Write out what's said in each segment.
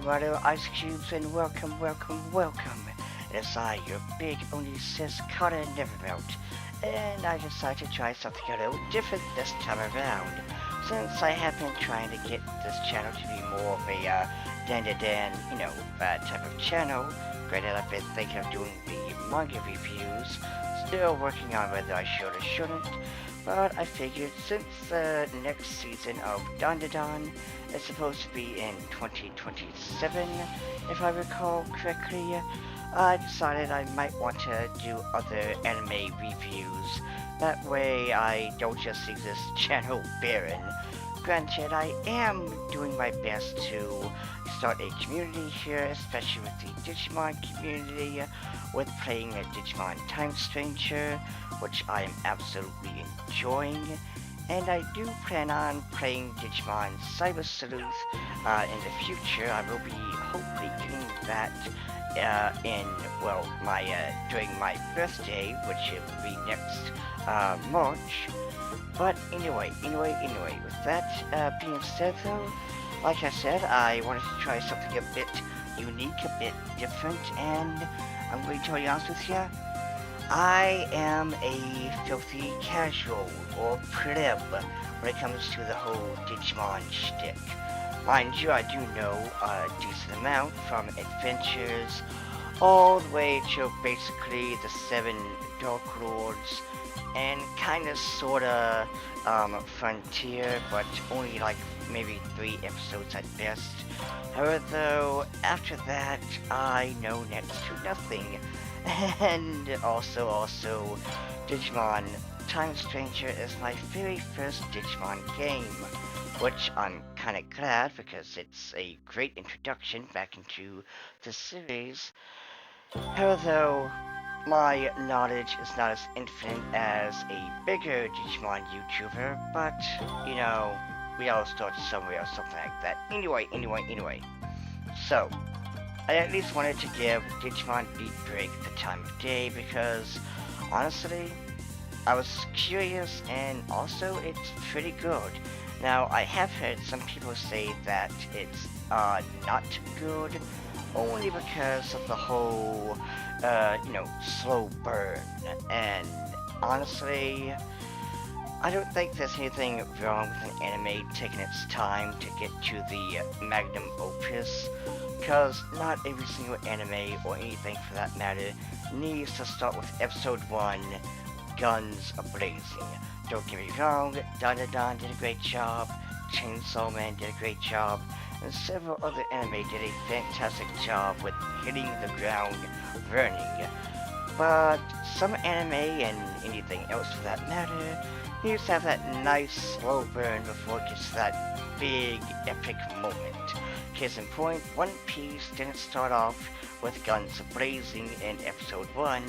my little ice cubes, and welcome, welcome, welcome. It's I, your big only sis, Calla Nevermelt, and I decided to try something a little different this time around, since I have been trying to get this channel to be more of a type of channel. Granted, I've been thinking of doing the manga reviews, still working on whether I should or shouldn't, but I figured since the next season of Dandadan is supposed to be in 2027, if I recall correctly, I decided I might want to do other anime reviews. That way I don't just leave this channel barren. Granted, I am doing my best to start a community here, especially with the Digimon community, with playing a Digimon Time Stranger, which I am absolutely enjoying. And I do plan on playing Digimon Cyber Sleuth in the future. I will be hopefully getting that during my birthday, which will be next March. But anyway, with that being said though, like I said, I wanted to try something a bit unique, a bit different, and I'm going to tell you honest with you, I am a filthy casual, or pleb, when it comes to the whole Digimon shtick. Mind you, I do know a decent amount, from adventures all the way to basically the 7 Dark Lords, and kinda sorta Frontier, but only like maybe 3 episodes at best. However, though, after that, I know next to nothing. And also, Digimon Time Stranger is my very first Digimon game, which I'm kinda glad because it's a great introduction back into the series. However, though, my knowledge is not as infinite as a bigger Digimon YouTuber, but, we all start somewhere or something like that. Anyway. So, I at least wanted to give Digimon Beatbeak the time of day because, honestly, I was curious and also it's pretty good. Now, I have heard some people say that it's not good, only because of the whole, slow burn. And honestly, I don't think there's anything wrong with an anime taking its time to get to the magnum opus, because not every single anime, or anything for that matter, needs to start with episode 1, guns a-blazing. Don't get me wrong, Dandadan did a great job, Chainsaw Man did a great job, and several other anime did a fantastic job with hitting the ground running. But some anime, and anything else for that matter, needs to have that nice slow burn before it gets to that big epic moment. Case in point, One Piece didn't start off with guns blazing in episode 1,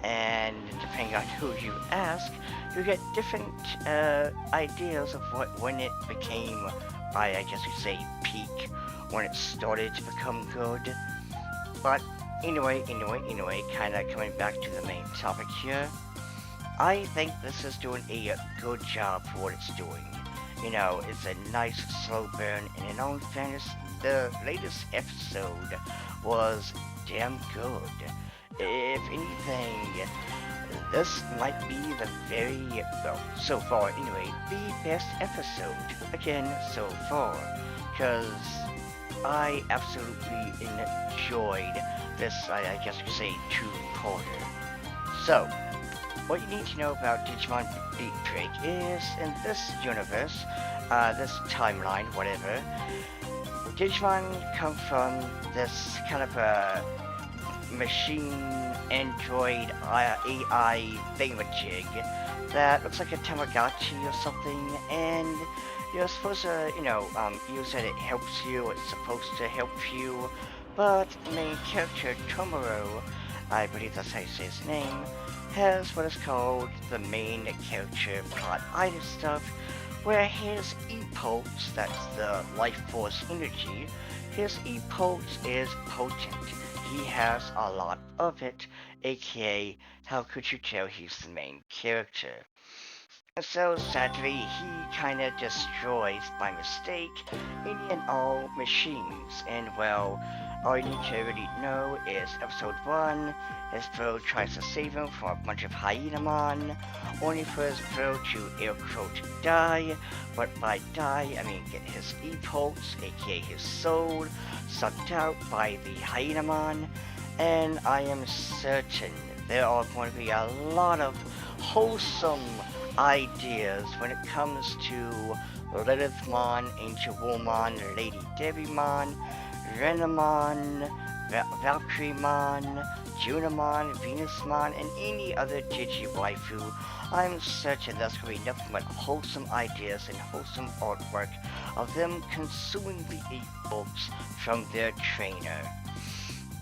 and depending on who you ask, you get different ideas of when it became, I guess you'd say, peak, when it started to become good. But anyway, kinda coming back to the main topic here, I think this is doing a good job for what it's doing. It's a nice slow burn, and in all fairness, the latest episode was damn good. If anything, this might be the so far anyway, the best episode, again, so far, because I absolutely enjoyed this, I guess you could say, two-parter. So, what you need to know about Digimon Beatbeak is, in this universe, this timeline, whatever, Digimon come from this kind of a machine, android, AI thingamajig that looks like a Tamagotchi or something, and you're supposed to, use it, it helps you, it's supposed to help you, but the main character, Tomoro, I believe that's how you say his name, has what is called the main character plot-itis stuff, where his e-pulse, that's the life force energy, his e-pulse is potent. He has a lot of it, aka, how could you tell he's the main character? So sadly, he kinda destroys by mistake any and all machines. And well, all you need to really know is episode 1, his bro tries to save him from a bunch of Hyena-mon, only for his bro to air quote die, but by die I mean get his e-pulse, aka his soul, sucked out by the Hyena-mon, and I am certain there are going to be a lot of wholesome ideas when it comes to Lilithmon, Ancient Woolmon, Lady Devimon, Renamon, Valkyriemon, Junimon, Venusmon, and any other Digi-waifu. I'm certain there's going to be nothing but wholesome ideas and wholesome artwork of them consuming the e-books from their trainer.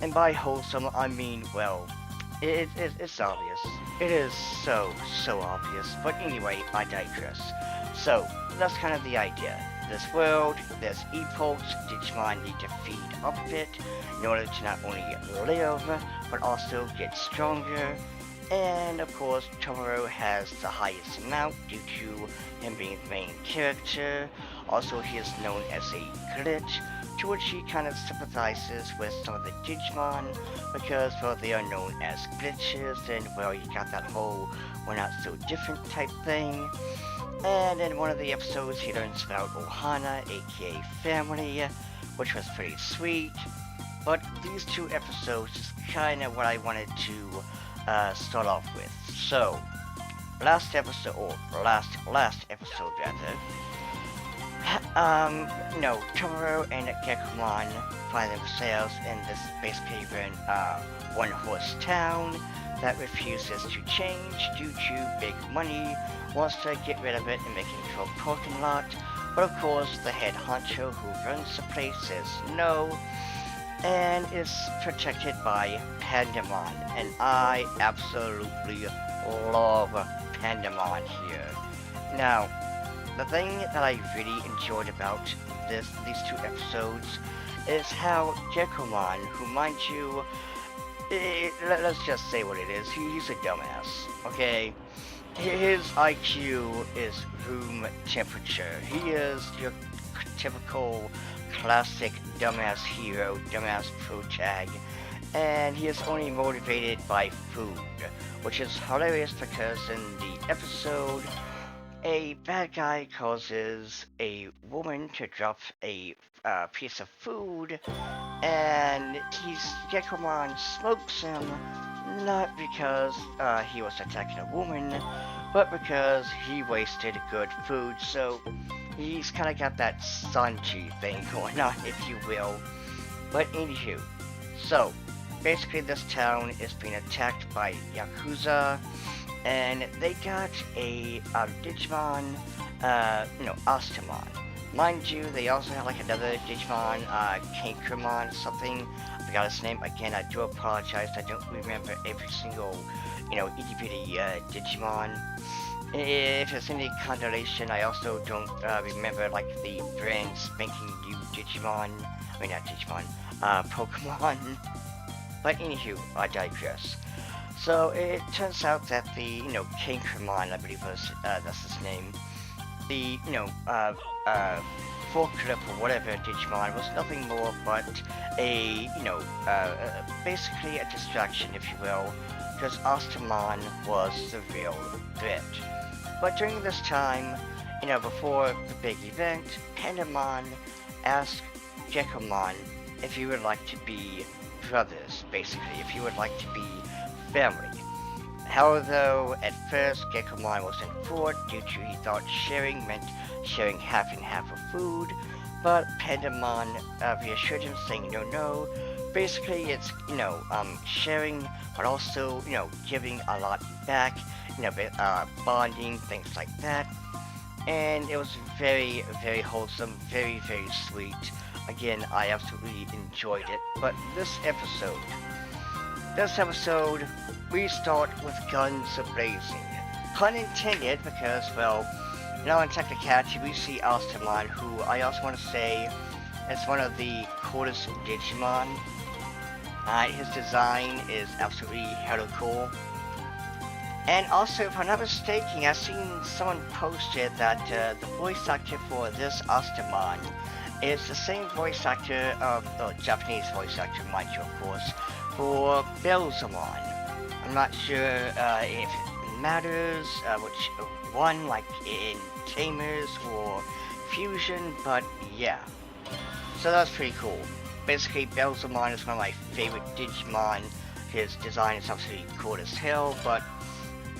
And by wholesome, I mean, well, it's obvious. It is so obvious. But anyway, I digress. So, that's kind of the idea. This world, there's e-pulse, Digimon need to feed up a bit in order to not only live, but also get stronger. And of course, Tomoro has the highest amount due to him being the main character. Also, he is known as a glitch, to which he kind of sympathizes with some of the Digimon, because, well, they are known as glitches, and, well, you got that whole we're not so different type thing. And in one of the episodes, he learns about Ohana, aka family, which was pretty sweet. But these two episodes is kind of what I wanted to start off with. So, last episode, or last episode rather, Tomoro and Gekomon find themselves in this basically one-horse town that refuses to change due to big money, wants to get rid of it and make it into a parking lot, but of course the head honcho who runs the place says no, and is protected by Pandamon, and I absolutely love Pandamon here. Now, the thing that I really enjoyed about these two episodes is how Gekomon, who, mind you, let's just say what it is, he's a dumbass, okay? His IQ is room temperature. He is your typical classic dumbass hero, dumbass protag, and he is only motivated by food, which is hilarious because in the episode, a bad guy causes a woman to drop a piece of food, and Gekomon smokes him, not because he was attacking a woman, but because he wasted good food, so he's kind of got that Sanji thing going on, if you will. But anywho, so basically this town is being attacked by Yakuza, and they got a Digimon, Ostamon. Mind you, they also have like another Digimon, Kankermon something. I forgot his name. Again, I do apologize. I don't remember every single, itty bitty Digimon. If it's any condolation, I also don't remember like the brand spanking new Digimon. I mean, not Digimon, Pokemon. But anywho, I digress. So it turns out that the, Kankermon, I believe that's his name, the, forklift or whatever Digimon was nothing more but a, basically a distraction, if you will, because Ostamon was the real threat. But during this time, before the big event, Pandamon asked Gekomon if he would like to be brothers, basically, if he would like to be family. However, though, at first Gekomon wasn't for it due to he thought sharing meant sharing half and half of food, but Pandamon reassured him saying no, basically it's, sharing, but also, giving a lot back, bonding, things like that, and it was very, very wholesome, very, very sweet. Again, I absolutely enjoyed it, but this episode, we start with guns a-blazing. Pun intended, because, well, in technicality, we see Ostamon, who I also want to say is one of the coolest Digimon. His design is absolutely hella cool. And also, if I'm not mistaken, I've seen someone posted that the voice actor for this Astamon is the same voice actor of the Japanese voice actor, mind you, of course, for Belzamon. I'm not sure if it matters which one, like in Tamers or Fusion, but yeah. So that's pretty cool. Basically, Belzamon is one of my favorite Digimon. His design is absolutely cool as hell, but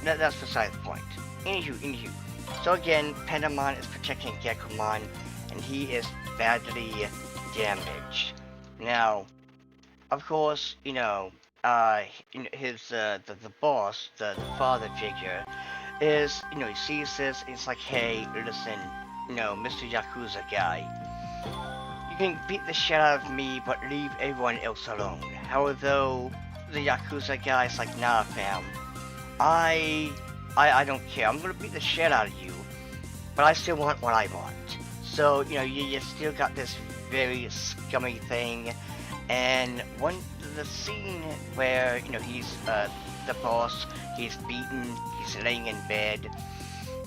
that's beside the point. Anywho. So again, Pandamon is protecting Gekomon, and he is badly damaged. Now, of course, his the boss, the father figure, is he sees this, and it's like, hey, listen, Mr. Yakuza guy, you can beat the shit out of me, but leave everyone else alone. However, the Yakuza guy's like, nah, fam, I don't care. I'm gonna beat the shit out of you, but I still want what I want. So, you still got this very scummy thing, and the scene where, he's, the boss, he's beaten, he's laying in bed,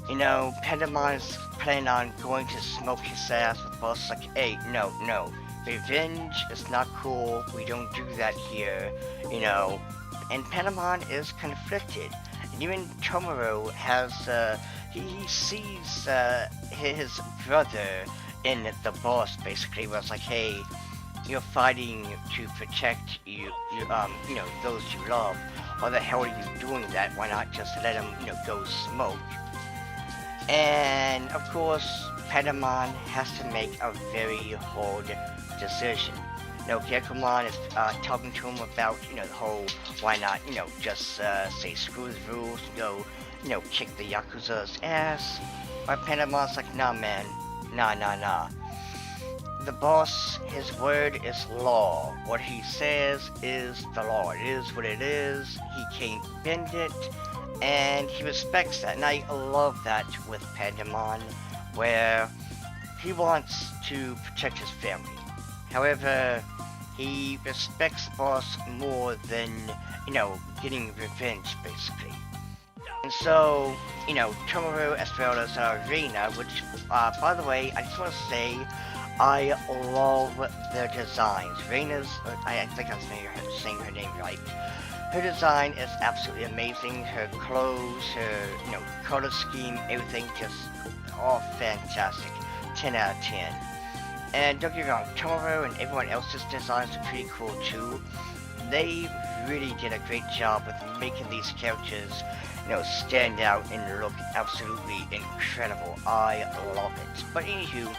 Pandamon's planning on going to smoke his ass with the boss, like, hey, no, revenge is not cool, we don't do that here, and Pandamon is conflicted. And even Tomoro has, he sees his brother in the boss, basically, where it's like, hey, you're fighting to protect those you love. Why the hell are you doing that? Why not just let him, go smoke? And, of course, Pandamon has to make a very hard decision. Gekomon is talking to him about, the whole, why not, just say screw the rules, go, kick the Yakuza's ass. But Pandamon's like, nah, man, nah. The boss, his word is law. What he says is the law. It is what it is. He can't bend it, and he respects that. And I love that with Pandamon, where he wants to protect his family. However, he respects the boss more than, getting revenge, basically. And so, Tomoro as well as Reina, which, by the way, I just want to say, I love their designs. Reina's, I think I'm saying her name right. Her design is absolutely amazing. Her clothes, her, color scheme, everything just all fantastic. 10 out of 10. And don't get me wrong, Tomoro and everyone else's designs are pretty cool too. They really did a great job with making these characters, stand out and look absolutely incredible. I love it. But anywho,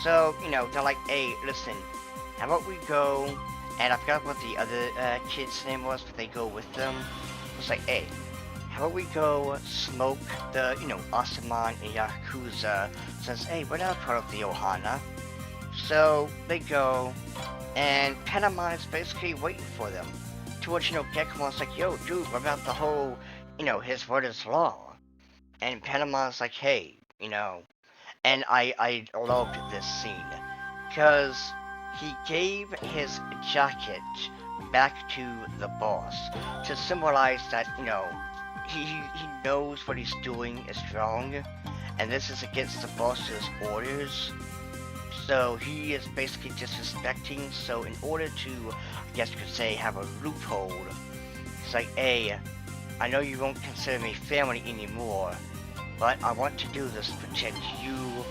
so, they're like, hey, listen, how about we go, and I forgot what the other kid's name was, but they go with them. It's like, hey, how about we go smoke the, Asamon and Yakuza, since, hey, we're not part of the Ohana. So they go, and Pandamon is basically waiting for them. To which, Gekomon's like, yo, dude, what about the whole, his word is law? And Pandamon's like, hey, and I loved this scene, because he gave his jacket back to the boss to symbolize that, he knows what he's doing is wrong, and this is against the boss's orders. So he is basically disrespecting, so in order to, I guess you could say, have a loophole, it's like, hey, I know you won't consider me family anymore, but I want to do this to protect you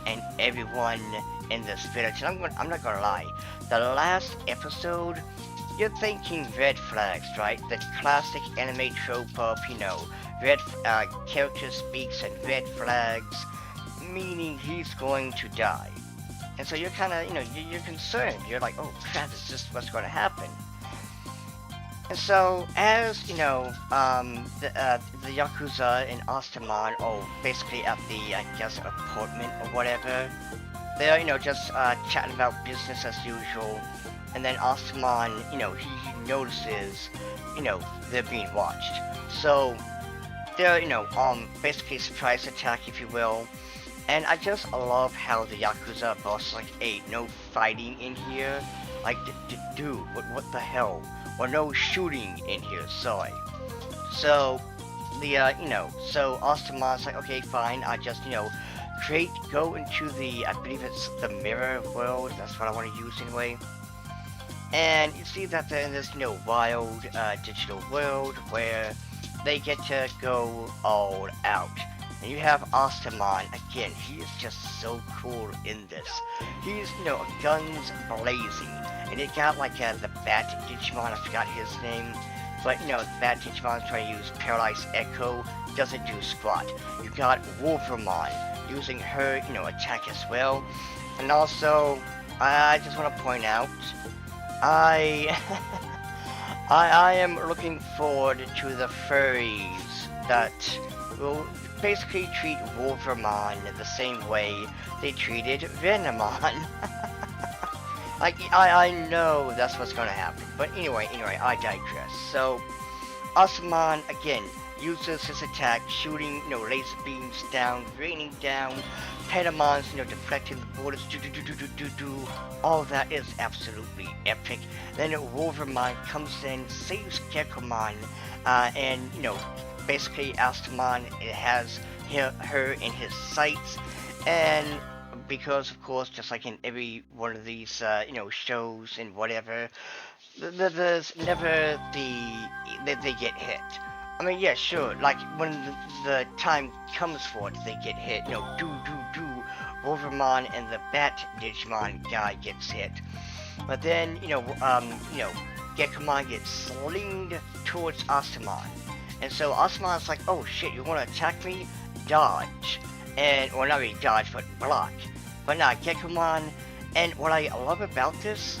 and everyone in this village. And I'm not gonna lie, the last episode, you're thinking red flags, right? The classic anime trope of, red character speaks and red flags, meaning he's going to die. And so you're kind of, you're concerned. You're like, oh crap, is this what's going to happen? And so, as, the Yakuza in Astamon, or basically at the, I guess, apartment or whatever, they're, just chatting about business as usual. And then Astamon, he notices, they're being watched. So, they're, basically surprise attack, if you will. And I just love how the Yakuza boss is like, hey, no fighting in here. Like, dude, what the hell? Or no shooting in here, sorry. So, so Ostermon's like, okay, fine, I just, go into the, I believe it's the mirror world, that's what I want to use anyway. And you see that they're in this, wild, digital world where they get to go all out. And you have Ostermon, again, he is just so cool in this. He's, guns blazing. And it got like the Bat Digimon, I forgot his name. But, the Bat Digimon's trying to use Paralyzed Echo, doesn't do squat. You got Wolvermon using her, attack as well. And also, I just want to point out, I I am looking forward to the furries that will basically treat Wolvermon the same way they treated Venomon. Like, I know that's what's gonna happen. But anyway, I digress. So, Asumon, again, uses his attack, shooting, laser beams down, raining down, Pandamon's, deflecting the bullets, all that is absolutely epic. Then Wolvermon comes in, saves Gekomon, and, basically Asumon has her in his sights, and because, of course, just like in every one of these, shows and whatever, there's never that they get hit. I mean, yeah, sure, like, when the time comes for it, they get hit, Wolvermon and the Bat Digimon guy gets hit. But then, Gekomon gets slinged towards Asumon. And so Asumon's like, oh shit, you wanna attack me? Dodge. And, well, not really dodge, but block. But nah, Gekomon, and what I love about this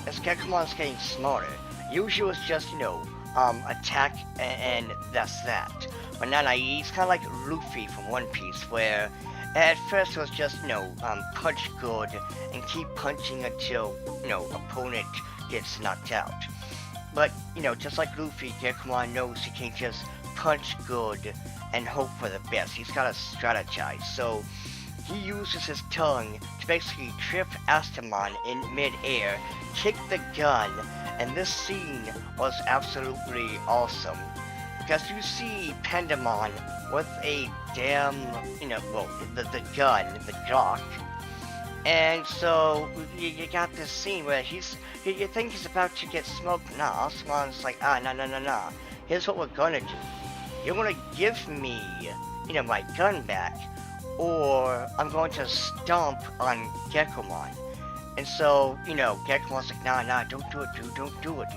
is Gekomon's getting smarter. Usually it's just, attack and that's that. But now he's kind of like Luffy from One Piece, where at first it was just, punch good and keep punching until, opponent gets knocked out. But, just like Luffy, Gekomon knows he can't just punch good and hope for the best. He's gotta strategize. So he uses his tongue to basically trip Astamon in mid-air, kick the gun, and this scene was absolutely awesome. Because you see Pandamon with a damn, the gun, the Glock. And so, you got this scene where you think he's about to get smoked. Nah, Asamon's like, nah. Here's what we're gonna do. You're gonna give me, my gun back, or I'm going to stomp on Gekomon. And so, Gekomon's like, nah, don't do it, dude, don't do it.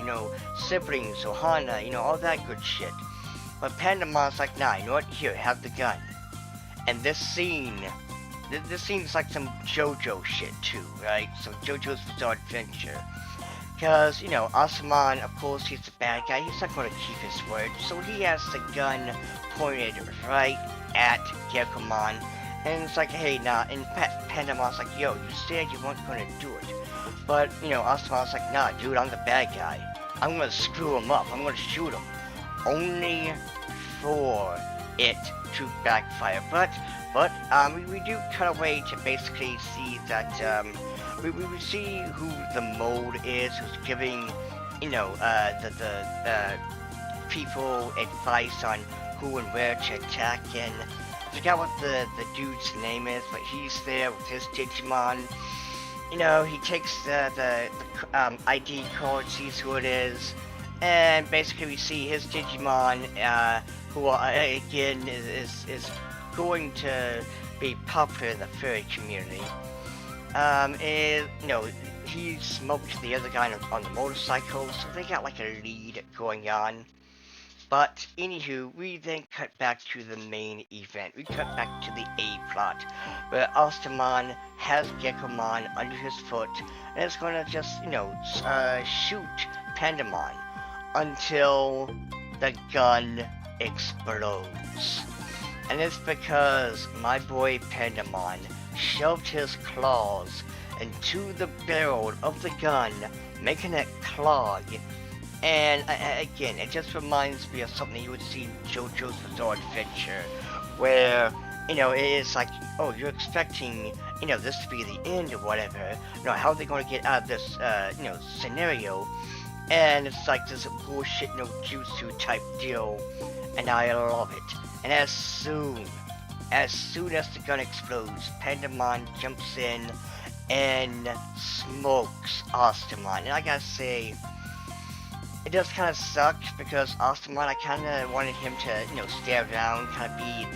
Siblings, Ohana, all that good shit. But Pandamon's like, nah, you know what? Here, have the gun. And this scene, this seems like some JoJo shit too, right? So JoJo's Bizarre Adventure. Because, Asumon, of course, he's the bad guy. He's not going to keep his word. So he has the gun pointed right at Gekomon. And it's like, hey, nah. And Pandamon's like, yo, you said you weren't going to do it. But, Asumon's like, nah, dude, I'm the bad guy. I'm going to screw him up. I'm going to shoot him. Only for it to backfire. But we do cut away to basically see that, we see who the mold is, who's giving, the people advice on who and where to attack, and I forgot what the dude's name is, but he's there with his Digimon. He takes the ID card, sees who it is, and basically we see his Digimon, who again is going to be popular in the furry community. He smoked the other guy on the motorcycle, so they got like a lead going on. But anywho, we then cut back to the main event. We cut back to the A plot, where Astamon has Gekomon under his foot, and is gonna just, shoot Pandamon until the gun explodes. And it's because my boy Pandamon shoved his claws into the barrel of the gun, making it clog. And again, it just reminds me of something you would see in JoJo's Bizarre Adventure, where, it is like, oh, you're expecting, this to be the end or whatever. How are they going to get out of this, scenario? And it's like this bullshit no jutsu type deal. and I love it. And as soon as the gun explodes, Pandamon jumps in and smokes Ostermon. And I gotta say, it does kind of suck because Ostermon, I kind of wanted him to, stay around, kind of be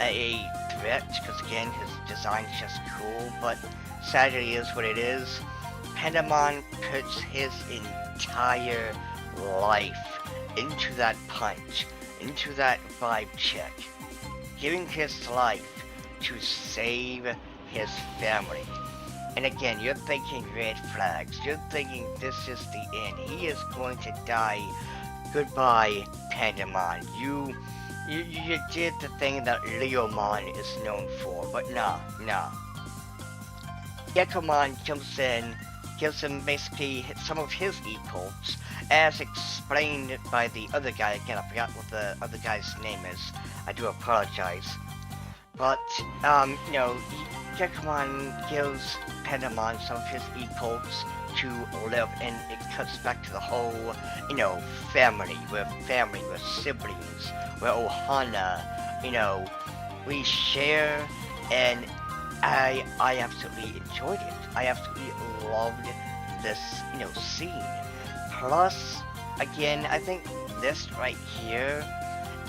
a threat, because again, his design is just cool, but sadly is what it is. Pandamon puts his entire life into that punch, into that vibe check, giving his life to save his family. And again, you're thinking red flags. You're thinking this is the end. He is going to die. Goodbye, Pandamon. You did the thing that Leomon is known for, but nah. Gekomon jumps in, gives him basically some of his e-cults, as explained by the other guy. Again, I forgot what the other guy's name is. I do apologize. But, Gekomon gives Pandamon some of his e-cults to live, and it cuts back to the whole, family. We're siblings, we're Ohana, we share, and I absolutely enjoyed it. I absolutely loved this, scene. Plus, again, I think this right here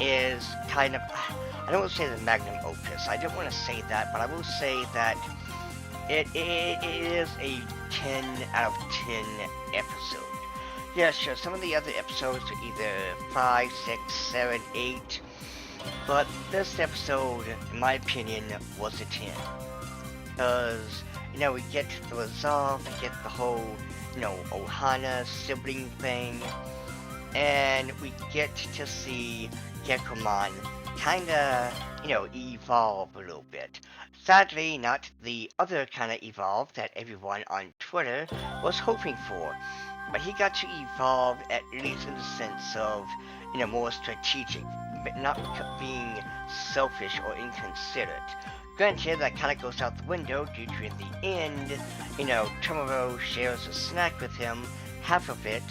is kind of, I don't want to say the magnum opus. I didn't want to say that, but I will say that it is a 10 out of 10 episode. Yeah, sure, some of the other episodes are either 5, 6, 7, 8, but this episode, in my opinion, was a 10. Because, we get the resolve, we get the whole, Ohana sibling thing, and we get to see Gekomon kinda, evolve a little bit. Sadly, not the other kind of evolve that everyone on Twitter was hoping for, but he got to evolve at least in the sense of, more strategic, but not being selfish or inconsiderate. Granted, that kind of goes out the window due to in the end, Tomorrow shares a snack with him, half of it,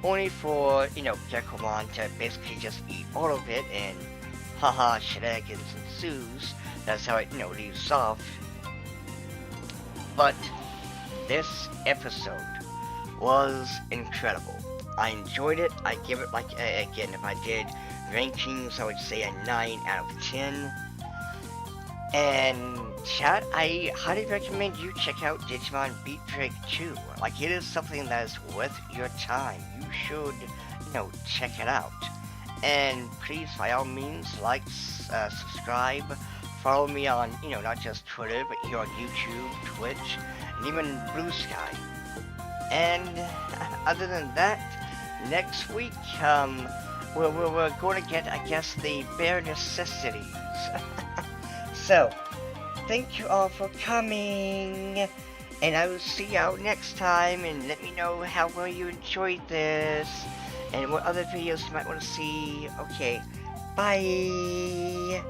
only for, Gekomon to basically just eat all of it, and haha, shenanigans ensues. That's how it, leaves off. But this episode was incredible. I enjoyed it. I give it, again, if I did rankings, I would say a 9 out of 10. And chat, I highly recommend you check out Digimon Beatbeak 2. It is something that is worth your time. You should, check it out. And please, by all means, subscribe, follow me on, not just Twitter, but here on YouTube, Twitch, and even Blue Sky. And other than that, next week, we're going to get, I guess, the bare necessities. So, thank you all for coming, and I will see you out next time, and let me know how well you enjoyed this, and what other videos you might want to see. Okay, bye!